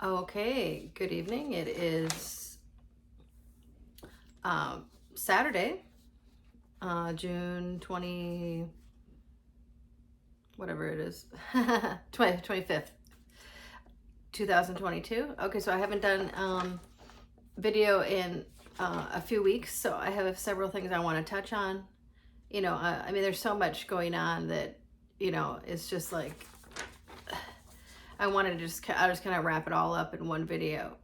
Okay, good evening. It is Saturday, June 20, whatever it is, 25th, 2022. Okay, so I haven't done video in a few weeks, so I have several things I want to touch on. I mean, there's so much going on that, it's just like, I wanted to I just kind of wrap it all up in one video.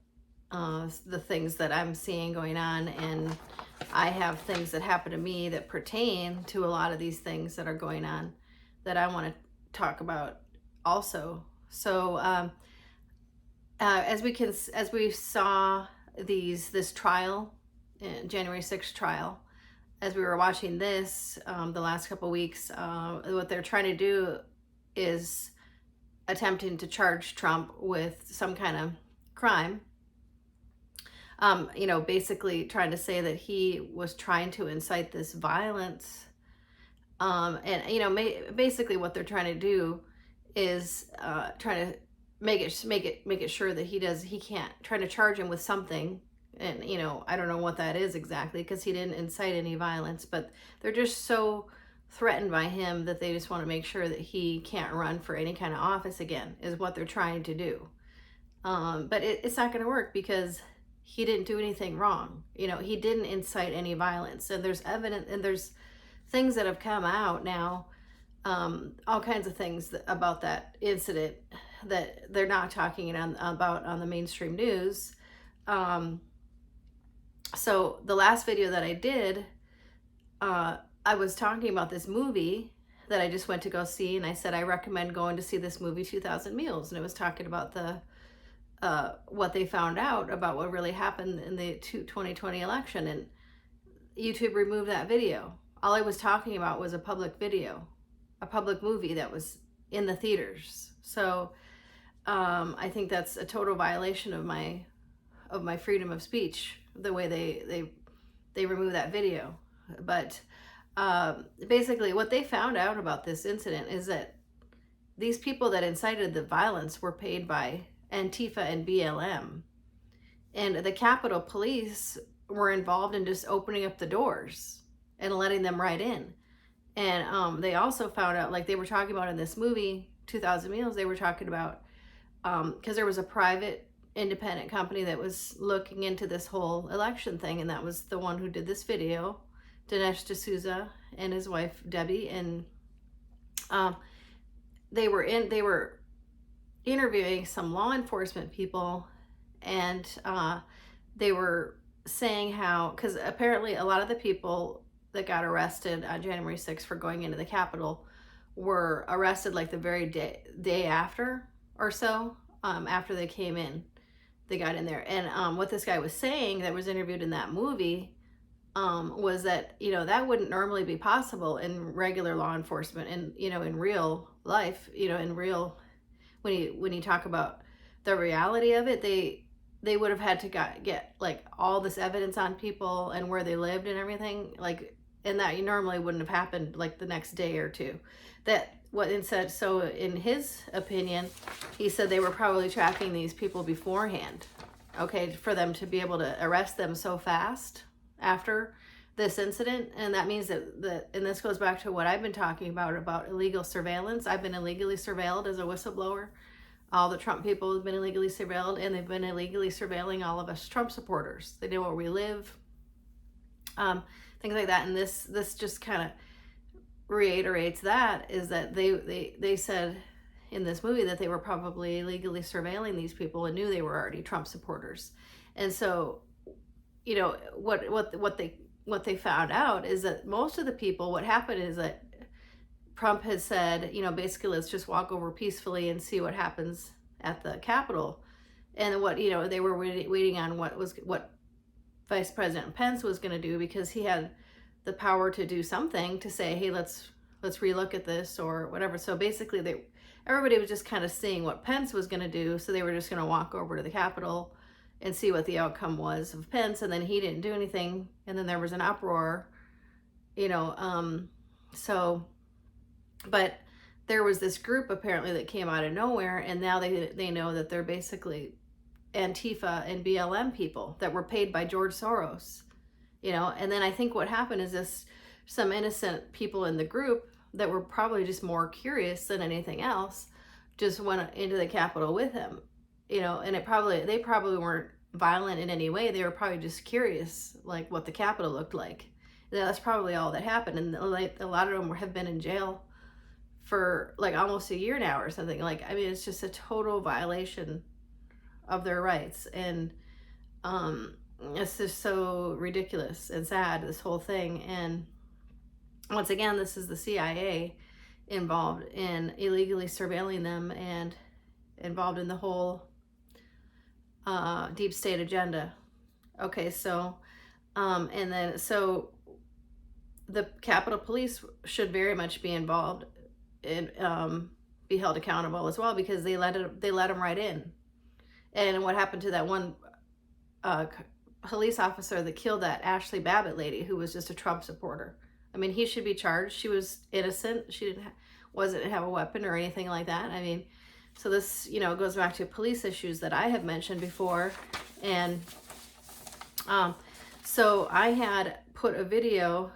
The things that I'm seeing going on, and I have things that happen to me that pertain to a lot of these things that are going on that I want to talk about also. So as we saw this trial, January 6th trial, as we were watching this the last couple weeks, what they're trying to do is attempting to charge Trump with some kind of crime. Basically trying to say that he was trying to incite this violence. Basically what they're trying to do is trying to make it sure that he can't, trying to charge him with something. And, I don't know what that is exactly, because he didn't incite any violence, but they're just so threatened by him that they just want to make sure that he can't run for any kind of office again, is what they're trying to do. But it's not going to work, because he didn't do anything wrong. He didn't incite any violence. And there's evidence, and there's things that have come out now, all kinds of things about that incident that they're not talking about on the mainstream news. So the last video that I did, I was talking about this movie that I just went to go see, and I said I recommend going to see this movie 2000 Mules, and it was talking about what they found out about what really happened in the 2020 election, and YouTube removed that video. All I was talking about was a public video, a public movie that was in the theaters. So I think that's a total violation of my freedom of speech, the way they removed that video. But basically what they found out about this incident is that these people that incited the violence were paid by Antifa and BLM, and the Capitol Police were involved in just opening up the doors and letting them right in. And they also found out, like they were talking about in this movie 2000 Meals, they were talking about because there was a private independent company that was looking into this whole election thing, and that was the one who did this video, Dinesh D'Souza and his wife Debbie. And they were interviewing some law enforcement people, and they were saying how, because apparently a lot of the people that got arrested on January 6th for going into the Capitol were arrested like the very day after or so, after they came in, they got in there. And what this guy was saying that was interviewed in that movie was that, that wouldn't normally be possible in regular law enforcement, and, in real life, in real, when you talk about the reality of it, they would have had to get like all this evidence on people and where they lived and everything, like, and that normally wouldn't have happened like the next day or two. So in his opinion, he said they were probably tracking these people beforehand, okay, for them to be able to arrest them so fast after this incident. And that means that and this goes back to what I've been talking about illegal surveillance. I've been illegally surveilled as a whistleblower. All the Trump people have been illegally surveilled, and they've been illegally surveilling all of us Trump supporters. They know where we live, things like that. And this just kind of reiterates that, is that they said in this movie that they were probably illegally surveilling these people and knew they were already Trump supporters. And so, what they found out is that most of the people, what happened is that Trump has said, basically, let's just walk over peacefully and see what happens at the Capitol. And what, they were waiting on what Vice President Pence was going to do, because he had the power to do something, to say, hey, let's relook at this or whatever. So basically everybody was just kind of seeing what Pence was going to do. So they were just going to walk over to the Capitol and see what the outcome was of Pence. And then he didn't do anything. And then there was an uproar, but there was this group apparently that came out of nowhere, and now they know that they're basically Antifa and BLM people that were paid by George Soros, you know. And then I think what happened is this, some innocent people in the group that were probably just more curious than anything else just went into the Capitol with him, you know. And they probably weren't violent in any way. They were probably just curious, like what the Capitol looked like. That's probably all that happened. And like a lot of them have been in jail for like almost a year now or something. Like, I mean, it's just a total violation of their rights. And it's just so ridiculous and sad, this whole thing. And once again, this is the CIA involved in illegally surveilling them and involved in the whole deep state agenda. Okay, so and then so the Capitol Police should very much be involved and be held accountable as well, because they let them right in. And what happened to that one police officer that killed that Ashley Babbitt lady, who was just a Trump supporter? I mean, he should be charged. She was innocent. She wasn't have a weapon or anything like that. I mean, so this, you know, goes back to police issues that I have mentioned before. And so I had put a video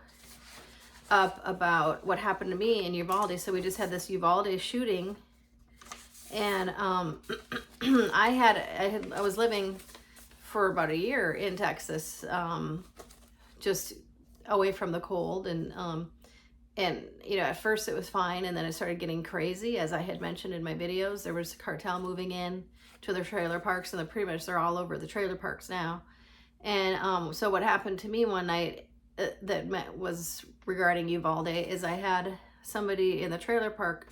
up about what happened to me in Uvalde. So we just had this Uvalde shooting, and I was living for about a year in Texas, just away from the cold, and you know, at first it was fine, and then it started getting crazy. As I had mentioned in my videos, there was a cartel moving in to the trailer parks, and they're all over the trailer parks now. And so what happened to me one night was regarding Uvalde is I had somebody in the trailer park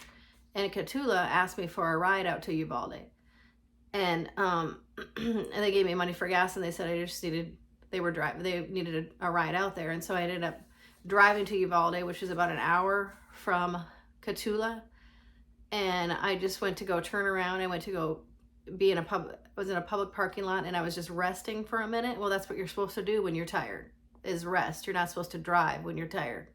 in Cotulla ask me for a ride out to Uvalde, and and they gave me money for gas, and they said they needed a ride out there. And so I ended up driving to Uvalde, which is about an hour from Cotulla, and I just went to go turn around. I went to go be in a public parking lot, and I was just resting for a minute. Well, that's what you're supposed to do when you're tired, is rest. You're not supposed to drive when you're tired.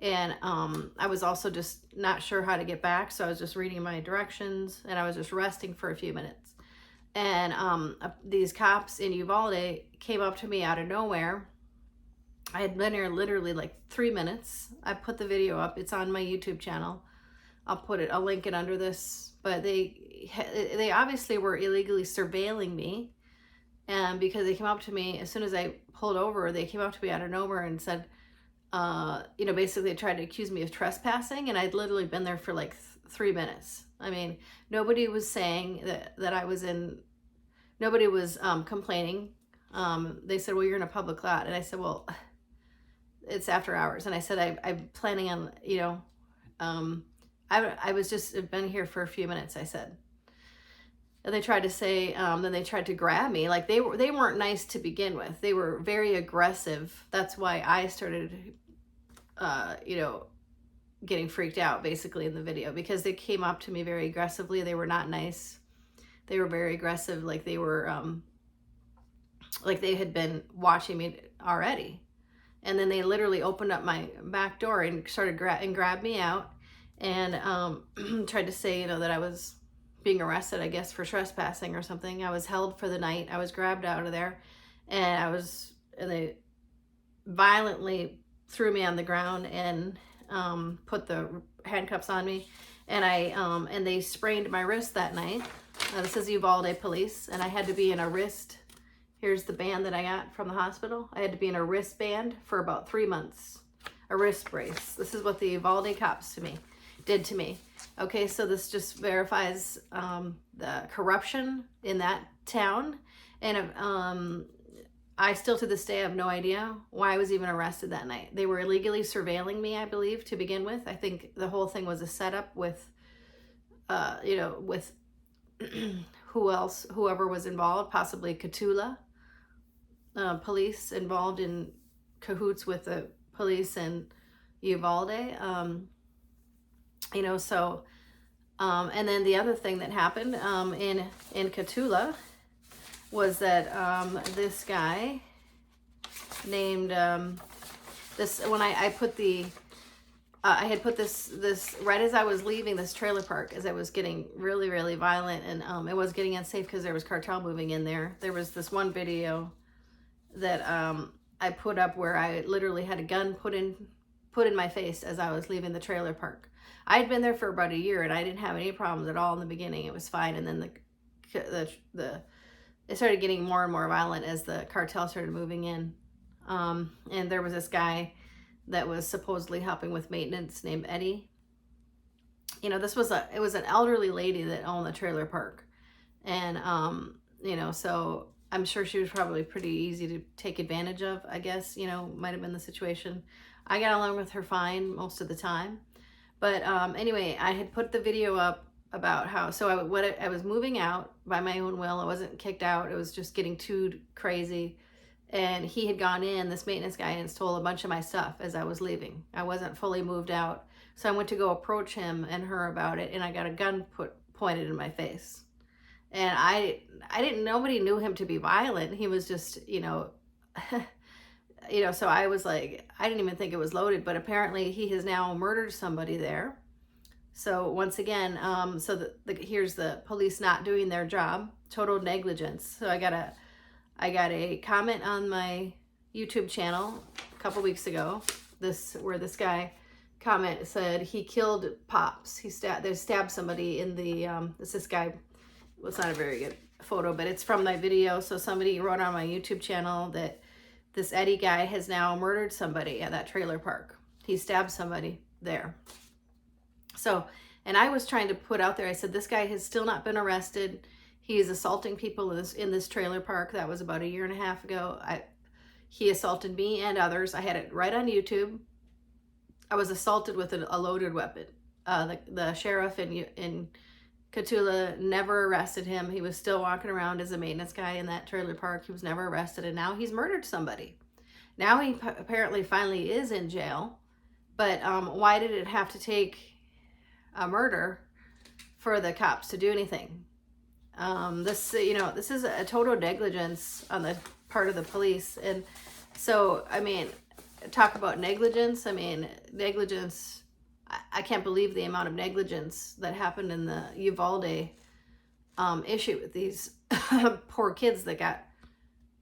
And I was also just not sure how to get back, so I was just reading my directions, and I was just resting for a few minutes. And these cops in Uvalde came up to me out of nowhere. I had been here literally like 3 minutes. I put the video up. It's on my YouTube channel. I'll link it under this. But they obviously were illegally surveilling me, and because they came up to me as soon as I pulled over, they came up to me out of nowhere and said, you know, basically tried to accuse me of trespassing, and I'd literally been there for like 3 minutes. I mean, nobody was saying that I was in. Nobody was complaining. They said, "Well, you're in a public lot," and I said, "Well, it's after hours." And I said, "I'm planning on, you know, I was just have been here for a few minutes," I said. And they tried to say, then they tried to grab me. Like they weren't nice to begin with. They were very aggressive. That's why I started, you know, getting freaked out basically in the video, because they came up to me very aggressively. They were not nice. They were very aggressive. Like they were, like they had been watching me already. And then they literally opened up my back door and started grabbed me out, and tried to say, you know, that I was being arrested, I guess, for trespassing or something. I was held for the night. I was grabbed out of there, and they violently threw me on the ground and put the handcuffs on me, and and they sprained my wrist that night. This is Uvalde police, and I had to be in a wrist. Here's the band that I got from the hospital. I had to be in a wristband for about 3 months, a wrist brace. This is what the Uvalde cops did to me. Okay, so this just verifies the corruption in that town. And I still to this day have no idea why I was even arrested that night. They were illegally surveilling me, I believe, to begin with. I think the whole thing was a setup with, you know, with whoever was involved, possibly Cotulla police involved in cahoots with the police in Uvalde. You know, so, and then the other thing that happened in Cotulla was that this guy named, when I put the I had put this right as I was leaving this trailer park, as I was getting really, really violent, and it was getting unsafe because there was cartel moving in there. There was this one video that I put up where I literally had a gun put in my face as I was leaving the trailer park. I had been there for about a year, and I didn't have any problems at all in the beginning. It was fine, and then it started getting more and more violent as the cartel started moving in. And there was this guy that was supposedly helping with maintenance named Eddie. You know, it was an elderly lady that owned the trailer park. And, you know, so I'm sure she was probably pretty easy to take advantage of, I guess, you know, might have been the situation. I got along with her fine most of the time. But anyway, I had put the video up about how, so I was moving out by my own will. I wasn't kicked out. It was just getting too crazy. And he had gone in, this maintenance guy, and stole a bunch of my stuff as I was leaving. I wasn't fully moved out. So I went to go approach him and her about it, and I got a gun pointed in my face. And nobody knew him to be violent. He was just, you know, you know, so I was like, I didn't even think it was loaded, but apparently he has now murdered somebody there. So once again, here's the police not doing their job, total negligence. So I got a comment on my YouTube channel a couple weeks ago, where this guy comment said he killed Pops. They stabbed somebody in the, this guy, well, it's not a very good photo, but it's from my video. So somebody wrote on my YouTube channel that this Eddie guy has now murdered somebody at that trailer park. He stabbed somebody there. So, and I was trying to put out there, I said, this guy has still not been arrested. He is assaulting people in this trailer park. That was about a year and a half ago. He assaulted me and others. I had it right on YouTube. I was assaulted with a loaded weapon. The sheriff in Cotulla never arrested him. He was still walking around as a maintenance guy in that trailer park. He was never arrested, and now he's murdered somebody. Now he apparently finally is in jail. But why did it have to take a murder for the cops to do anything? This is a total negligence on the part of the police. And so, I mean, talk about negligence. I mean, negligence, I can't believe the amount of negligence that happened in the Uvalde issue with these poor kids that got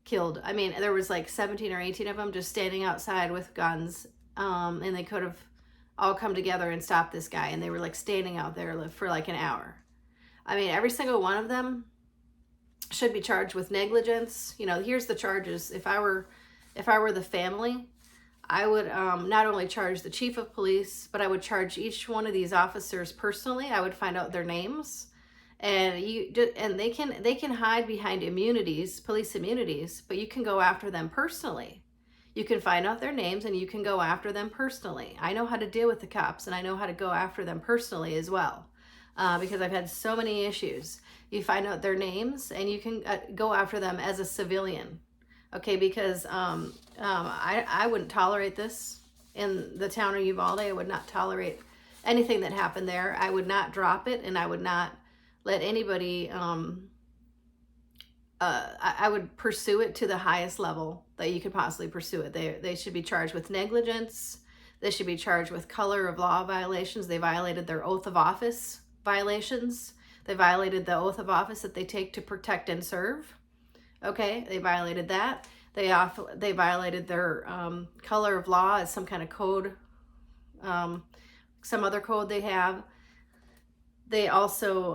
killed. I mean, there was like 17 or 18 of them just standing outside with guns, and they could have all come together and stopped this guy, and they were like standing out there for like an hour. I mean, every single one of them should be charged with negligence. You know, here's the charges. If I were the family, I would not only charge the chief of police, but I would charge each one of these officers personally. I would find out their names, and they can hide behind immunities, police immunities, but you can go after them personally. You can find out their names and you can go after them personally. I know how to deal with the cops, and I know how to go after them personally as well, because I've had so many issues. You find out their names and you can go after them as a civilian. Okay, because I wouldn't tolerate this in the town of Uvalde. I would not tolerate anything that happened there. I would not drop it, and I would not let anybody, I would pursue it to the highest level that you could possibly pursue it. They should be charged with negligence. They should be charged with color of law violations. They violated their oath of office violations. They violated the oath of office that they take to protect and serve. Okay, they violated that. They violated their color of law as some kind of code, some other code they have. They also,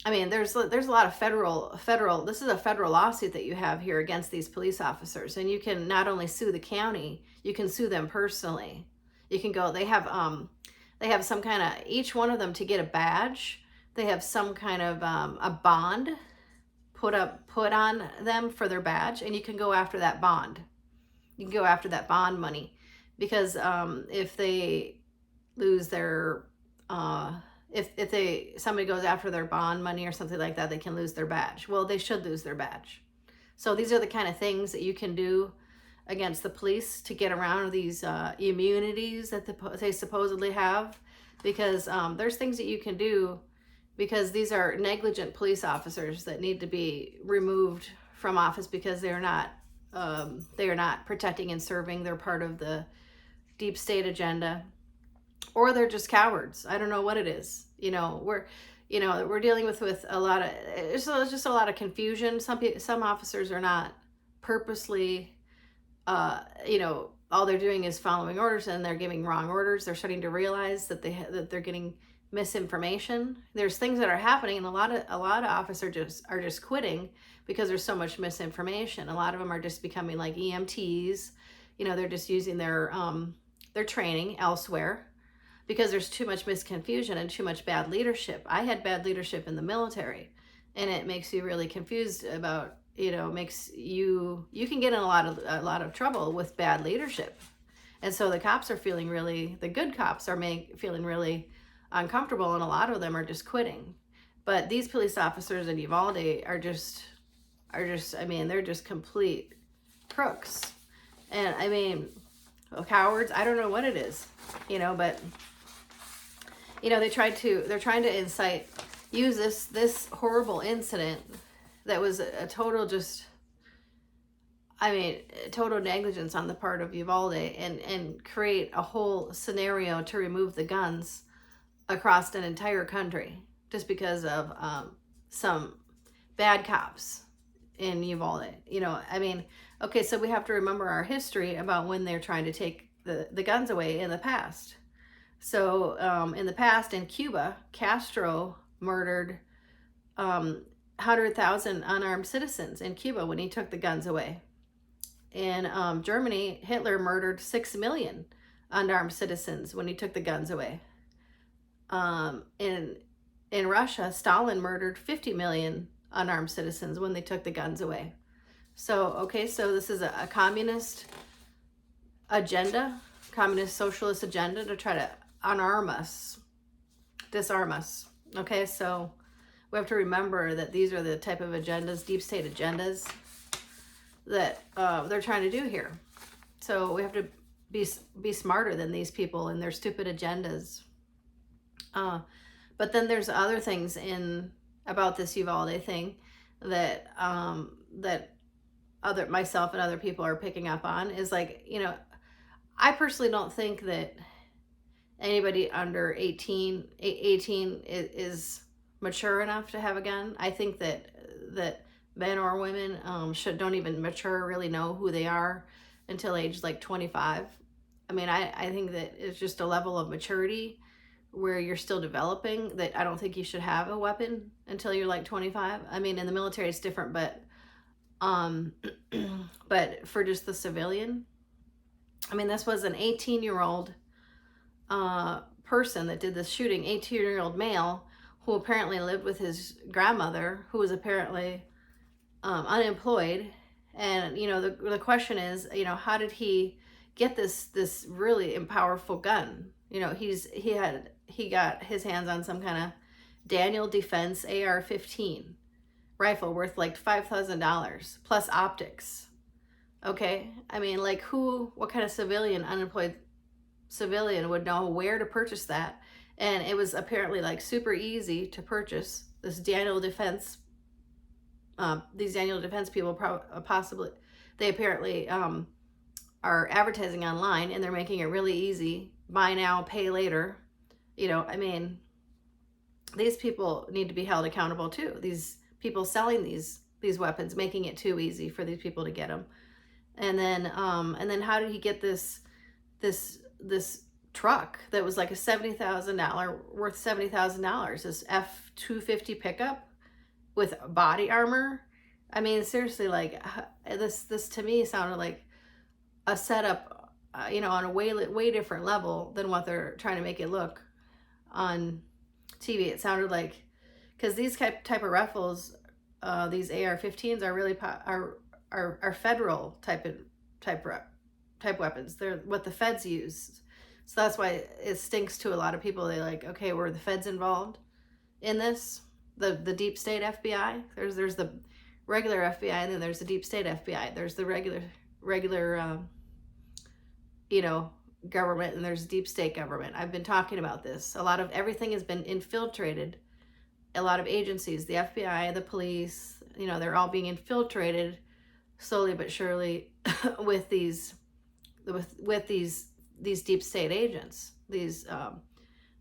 I mean, there's a lot of federal. This is a federal lawsuit that you have here against these police officers, and you can not only sue the county, you can sue them personally. You can go. They have some kind of, each one of them, to get a badge, they have some kind of a bond put on them for their badge, and you can go after that bond. You can go after that bond money, because if they lose their if somebody goes after their bond money or something like that, they can lose their badge. Well, they should lose their badge. So these are the kind of things that you can do against the police to get around these immunities that they supposedly have, because there's things that you can do, because these are negligent police officers that need to be removed from office because they are not protecting and serving. They're part of the deep state agenda. or they're just cowards. I don't know what it is. We're dealing with a lot of, it's just a lot of confusion. Some officers are not purposely, all they're doing is following orders, and they're giving wrong orders. They're starting to realize that they're getting misinformation. There's things that are happening, and a lot of officers are just quitting because there's so much misinformation. A lot of them are just becoming like EMTs. They're just using their training elsewhere because there's too much misconfusion and too much bad leadership. I had bad leadership in the military, and it makes you really confused about, makes you can get in a lot of trouble with bad leadership. And so the cops are the good cops are feeling really uncomfortable, and a lot of them are just quitting. But these police officers in Uvalde are just, they're just complete crooks. And cowards, I don't know what it is, but they're trying to use this horrible incident that was a total total negligence on the part of Uvalde, and create a whole scenario to remove the guns across an entire country just because of some bad cops in Uvalde. Okay, so we have to remember our history about when they're trying to take the guns away in the past. So in the past, in Cuba, Castro murdered 100,000 unarmed citizens in Cuba when he took the guns away. In Germany, Hitler murdered 6 million unarmed citizens when he took the guns away. In Russia, Stalin murdered 50 million unarmed citizens when they took the guns away. So this is a communist agenda, communist socialist agenda to try to unarm us, disarm us. Okay, so we have to remember that these are the type of agendas, deep state agendas, that they're trying to do here. So we have to be smarter than these people and their stupid agendas. But then there's other things about this Uvalde thing that myself and other people are picking up on, is like, I personally don't think that anybody under 18 is mature enough to have a gun. I think that men or women don't even really know who they are until age like 25. I think that it's just a level of maturity where you're still developing, that I don't think you should have a weapon until you're like 25. In the military it's different, but but for just the civilian, this was an 18-year-old person that did this shooting, 18-year-old male, who apparently lived with his grandmother, who was apparently unemployed. And the question is, how did he get this really powerful gun? He got his hands on some kind of Daniel Defense AR-15 rifle worth like $5,000 plus optics. Okay, what kind of unemployed civilian would know where to purchase that? And it was apparently like super easy to purchase this Daniel Defense. These Daniel Defense people possibly, they apparently are advertising online, and they're making it really easy. Buy now, pay later. These people need to be held accountable too. These people selling these weapons, making it too easy for these people to get them. And then how did he get this truck that was like worth $70,000, this F-250 pickup with body armor? Seriously, like this to me sounded like a setup, on a way different level than what they're trying to make it look on TV. It sounded like, because these type of rifles, these AR-15s are really are federal type weapons. They're what the feds use. So that's why it stinks to a lot of people. They like, okay, were the feds involved in this? The deep state FBI? There's the regular FBI, and then there's the deep state FBI. There's the regular government, and there's deep state government. I've been talking about this. Everything has been infiltrated. A lot of agencies, the FBI, the police, they're all being infiltrated slowly but surely with these deep state agents.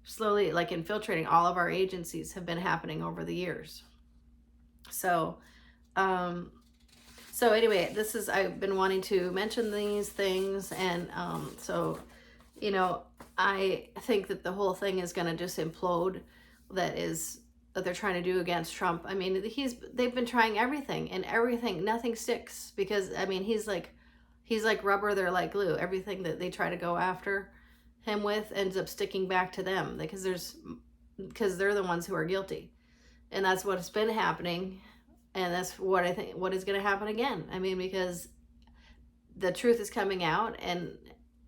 slowly, like, infiltrating all of our agencies have been happening over the years. So, um, so anyway, I've been wanting to mention these things. And so, you know, I think that the whole thing is going to just implode. That they're trying to do against Trump. I mean, they've been trying everything, and everything, nothing sticks, because I mean, he's like rubber, they're like glue. Everything that they try to go after him with ends up sticking back to them, because they're the ones who are guilty. And that's what's been happening, and that's what I think what is going to happen again. I mean, because the truth is coming out, and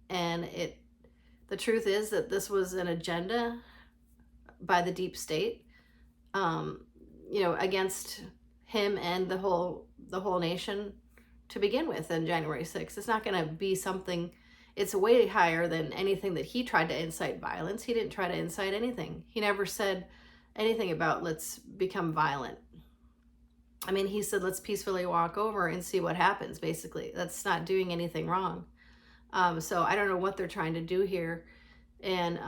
the truth is that this was an agenda by the deep state, against him and the whole nation to begin with. On January 6th, it's not going to be something. It's way higher than anything that he tried to incite violence. He didn't try to incite anything. He never said anything about let's become violent. I mean, he said let's peacefully walk over and see what happens. Basically, that's not doing anything wrong. So I don't know what they're trying to do here, and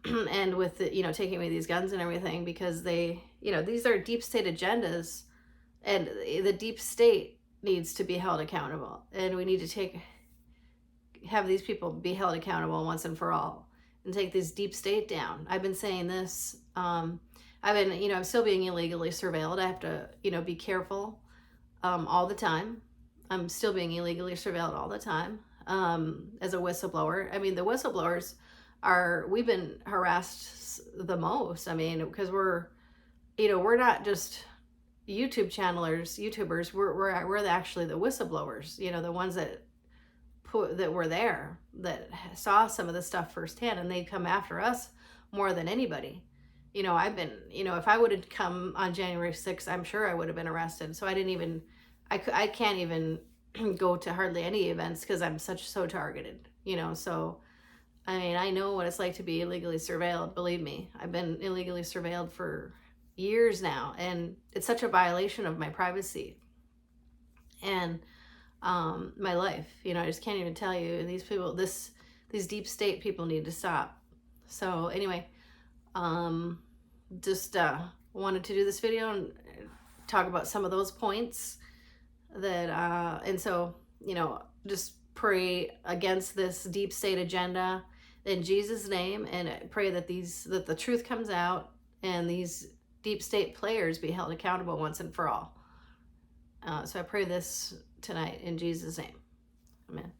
and with taking away these guns and everything, because these are deep state agendas, and the deep state needs to be held accountable, and we need to have these people be held accountable once and for all, and take this deep state down. I've been saying this. I'm still being illegally surveilled. I have to, be careful all the time. I'm still being illegally surveilled all the time as a whistleblower. I mean, the whistleblowers we've been harassed the most. I mean, because we're not just YouTubers. We're actually the whistleblowers. The ones that were there, that saw some of the stuff firsthand, and they come after us more than anybody. I've been, if I would have come on January 6th, I'm sure I would have been arrested. So I can't even go to hardly any events, because I'm so targeted, so, I mean, I know what it's like to be illegally surveilled. Believe me, I've been illegally surveilled for years now, and it's such a violation of my privacy and my life. I just can't even tell you. And these deep state people need to stop. So anyway, just wanted to do this video and talk about some of those points that and so just pray against this deep state agenda in Jesus' name, and pray that the truth comes out, and these deep state players be held accountable once and for all. So I pray this tonight in Jesus' name. Amen.